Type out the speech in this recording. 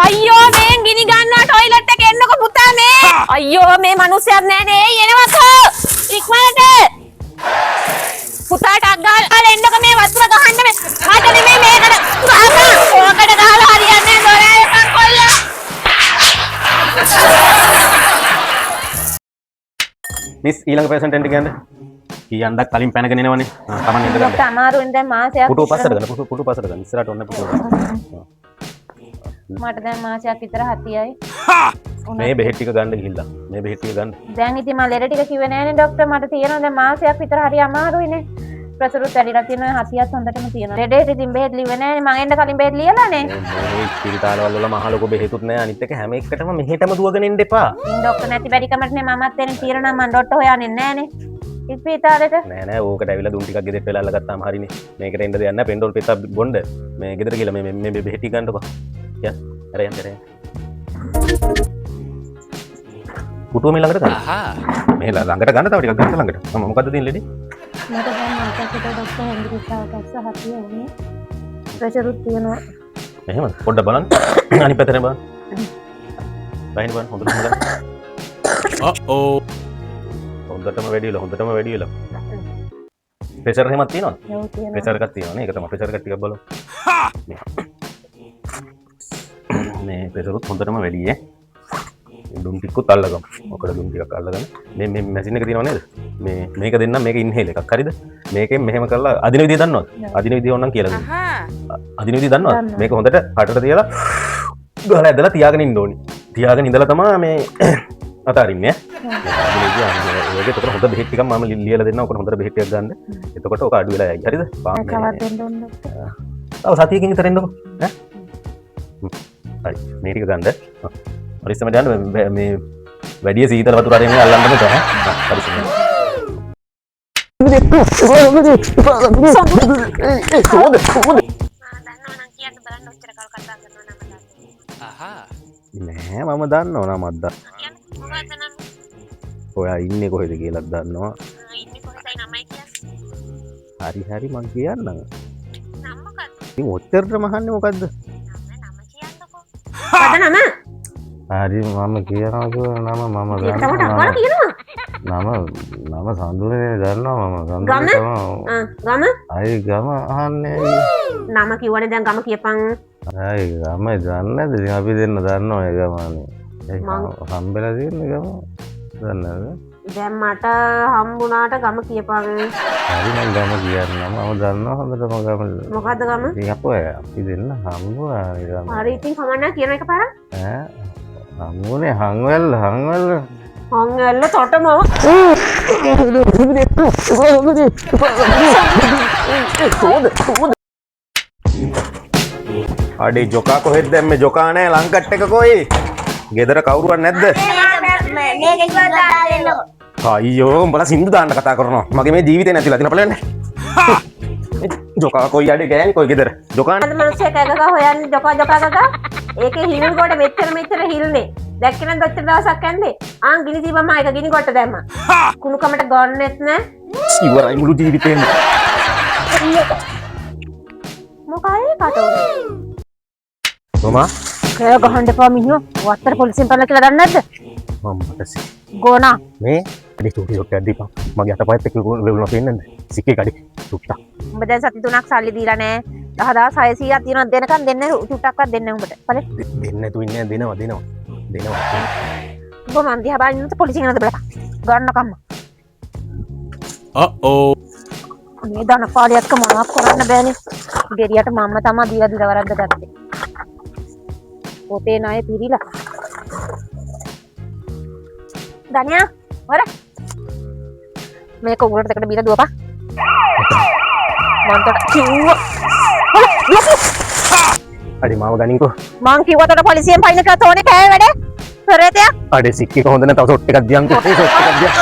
අයියෝ මේ ගිනි ගන්නවා ටොයිලට් එකේ එන්නකො පුතා මේ. අයියෝ මේ මිනිස්සුත් නෑ නේ එනවකෝ. ඉක්මනට. පුතාට අග්ගාලා එන්නකො මේ වතුර ගහන්න මේ. මට නෙමෙයි මේකට. ඕකට ගහලා හරියන්නේ නෑ දොරේ එකක් කොල්ලා. මිස් ඊළඟ පේෂන්ට් එන්ට කියන්නේ කීයන්දක් කලින් පැනගෙන එනවනේ. තමන් ඉඳ ගන්න. ડોක්ටර් අමාරුවෙන් දැන් මාසයක් පුටු පස්සට ගන්න. පුටු පස්සට ගන්න. ඉස්සරහට ඔන්න පුටු. මට දැන් මාසයක් විතර හතියයි. මේ බෙහෙත් ටික ගන්න ගිහිල්ලා. මේ බෙහෙත් ටික ගන්න. දැන් ඉතින් මම ලෙඩ ටික කිව්වේ නෑනේ ડોක්ටර් මට තියෙනවා දැන් මාසයක් විතර හරි අමාරුයිනේ. ප්‍රසරුත් ඇරිලා තියෙනවා හතියත් හොඳටම තියෙනවා. ලෙඩේට ඉතින් බෙහෙත් ලිව්වේ නෑනේ මම එන්න කලින් බෙහෙත් ලියලානේ. මේ ඉස්පිරිතාල වල මහ ලොකු බෙහෙතුත් නෑ අනිත් එක හැම එකටම මෙහෙටම දුවගෙන ඉන්න එපා. ඉතින් ડોක්ටර් නැති බැරි කමටනේ මමත් එන්නේ తీරනවා මම ඩොට්ට හොයන්නේ නෑනේ. ඉස්පිරිතාලෙට නෑ ඕකට ඇවිල්ලා දුම් ටිකක් ගෙදරට වෙලා අල්ලගත්තාම හරිනේ. මේකට එන්න දෙයක් නෑ පෙන්ඩෝල් පෙත්ත බොන්න. මේ ගෙදර ගිහලා මේ බෙහෙත් ටික ගන්නකො. යන්න. අර යන්න. පුටුව මේ ළඟට ගන්න. මේ ළඟට ගන්න තව ටිකක් ගන්න ළඟට. මොකද්ද තියෙන්නේ ලෙඩේ? මට දැන් මාසයකට ડોක්ටර් හෙන්රිකාවට හතිය වුණේ. ප්‍රෙෂරුත් තියෙනවා. එහෙමද? පොඩ්ඩක් බලන්න. අනිත් පැත්තට බලන්න. බයින් බලන්න හොඳට බලන්න. හොඳටම වැඩි වෙලා. ප්‍රෙෂර් එහෙමත් තියෙනවද? ඔව් තියෙනවා. ප්‍රෙෂර් එකක් තියෙනවනේ. ඒක තමයි ප්‍රෙෂර් එක ටිකක් බලමු. මේ ප්‍රෙෂරුත් හොඳටම වැඩි ඈ. දුම් ටිකකුත් අල්ලගමු. මොකද දුම් ටිකක් අල්ලගන්න. මේ මැෂින් එක තියෙනව නේද? මේක දෙන්නම් මේක ඉන්හේල් එකක් හරිද? මේකෙන් මෙහෙම කරලා අදින විදිය දන්නවද? අදින විදිය ඕනනම් කියලා දෙන්න. අදින විදිය දන්නවද? මේක හොඳට කටට තියලා ගහලා ඇදලා තියාගෙන ඉන්න ඕනි. තියාගෙන ඉඳලා තමයි මේ අතාරින්නේ. ඒකේ තොර හොඳ බෙහෙත් ටිකක් මම ලියලා දෙන්නම්. ඔකට හොඳට බෙහෙත් ටිකක් ගන්න. එතකොට ඔක අඩු වෙලා යයි. හරිද? කවද දෙන්න ඕනද? තව සතියකින් විතර එන්නකො. ඈ? හරි. මේ ටික ගන්න. පරිස්සම දාන්න මේ වැඩි සීතල වතුර අරගෙන අල්ලන්න බෑ. පරිස්සම. නෑ මම දන්නව නමක් දන්න. ඔයා ඉන්නේ කොහෙද කියලා දන්නවා. හරි මං කියන්නම්. නම මොකද්ද? ඉතින් ඔච්චරට මහන්නේ මොකද්ද? නම කියන්නකෝ. නම? හරි මම කියනවා නම නම සඳුනේ දන්නවා මම සඳුනේ ගම අය ගම අහන්නේ නම කිව්වනේ දැන් ගම කියපන් අය ගම දන්නේ නැද්ද ඉතින් අපි දෙන්න දන්නවා ඒ ගමනේ ඒ හම්බෙලා තියෙන ගම දන්නවද දැන් මට හම්බුණාට ගම කියපන් හරි මම ගම කියන්නම් මම දන්නවා හොඳටම ගම මොකද්ද ගම ඉතින් අපි දෙන්න හම්බුණා ගම හරි ඉතින් කමන්න කියන එක පාරක් ඈ හම්බුනේ හංවැල්ල තොටම අඩේ ජොකා කොහෙද දැම්මේ ජොකා නෑ ලංකට් එක කොයි ගෙදර කවුරුවත් නැද්ද අයියෝ උඹලා සින්දු දාන්න කතා කරනවා මගේ මේ ජීවිතේ නැතිලා දින බලන්න ජොකා කොයි අඩේ ගෑණි කොයි ගෙදර ජොකා අද මිනිස්සෙක් එකක හොයන්නේ ජොකා ඒකේ හිල් කොට මෙච්චර හිල්නේ දැක්කේ නැද්ද ඔච්චර දවසක් යන්නේ ආන් ගිනි දීපම එක ගිනි කොට දැම්මා කුණු කමට ගන්නෙත් නෑ ඉවරයි මුළු ජීවිතේම මොකයි කටෝ මම කෑ ගහන්න එපා මිනිහෝ වත්තර පොලිසියෙන් පල්ලා කියලා දන්නේ නැද්ද මම මතසි ගෝනා මේ අඩේ චූටි ඩොක්ටර් දීපන් මගේ අතපයත් එක්ක වෙවුනා පේන්නේ නැද්ද සික්කේ කඩේ චුට්ටක් උඹ දැන් සති 3ක් සල්ලි දීලා නෑ 10600ක් තියෙනවා දෙනකන් දෙන්න චුට්ටක්වත් දෙන්න උඹට බලන්න දෙන්න නැතු ඉන්නේ දෙනවා උඹ මන් දිහා බලන්න ඉන්නත් පොලිසියෙන් යනද බලපන් ගන්න කම්ම මේ දන පාඩියක් මොනවක් කරන්න බෑනේ ගෙරියට මම්ම තමයි දීලා වරද්ද ගත්තේ පොතේ ණය පිරීලා දනියා වර මේක උගලට දෙකට බීලා දුවපන් මන්ට කිව්වා අඩේ මාව ගනින්කෝ මං කිව්වට පොලිසියෙන් පයින් කරලා තෝනේ කෑ වැඩේ කරේතයක් අඩේ සික්කේ කොහොඳ නැතව සොට් එකක් දියන්කෝ ඒ සොට් එකක් දියන්